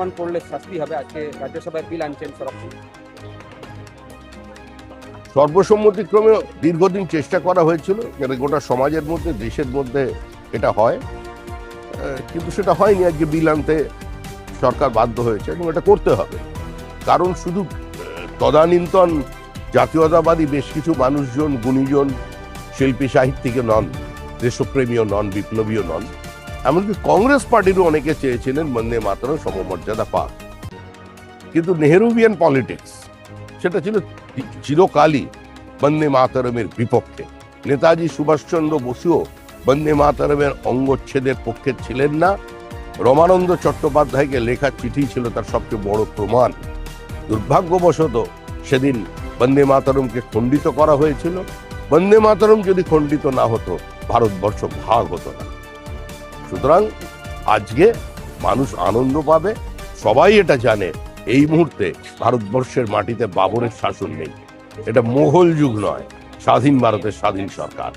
মান করলে শাস্তি হবে। আজকে রাজ্যসভায় বিল আনছেন সরাসরি। সর্বসম্মতিক্রমে দীর্ঘদিন চেষ্টা করা হয়েছিল যাতে গোটা সমাজের মধ্যে দেশের মধ্যে এটা হয়, কিন্তু সেটা হয়নি। আজকে বিল আনতে সরকার বাধ্য হয়েছে এবং এটা করতে হবে। কারণ শুধু তদানীন্তন জাতীয়তাবাদী বেশ কিছু মানুষজন, গুণীজন, শিল্পী সাহিত্যিকও নন, দেশপ্রেমীও নন, বিপ্লবীও নন, এমনকি কংগ্রেস পার্টিরও অনেকে চেয়েছিলেন বন্দে মাতরম সমমর্যাদা পাক। কিন্তু নেহেরুভিয়ান পলিটিক্স সেটা ছিল চিরকালই বন্দে মাতরমের বিপক্ষে। নেতাজি সুভাষচন্দ্র বসুও বন্দে মাতরমের অঙ্গচ্ছেদের পক্ষে ছিলেন না। রমানন্দ চট্টোপাধ্যায়কে লেখা চিঠি ছিল তার সবচেয়ে বড় প্রমাণ। দুর্ভাগ্যবশত সেদিন বন্দে মাতরমকে খণ্ডিত করা হয়েছিল। বন্দে মাতরম যদি খণ্ডিত না হতো, ভারতবর্ষ ভাগ হতো না। সুতরাং আজকে মানুষ আনন্দ পাবে। সবাই এটা জানে এই মুহূর্তে ভারতবর্ষের মাটিতে বাবরের শাসন নেই। এটা মোগল যুগ নয়, স্বাধীন ভারতের স্বাধীন সরকার।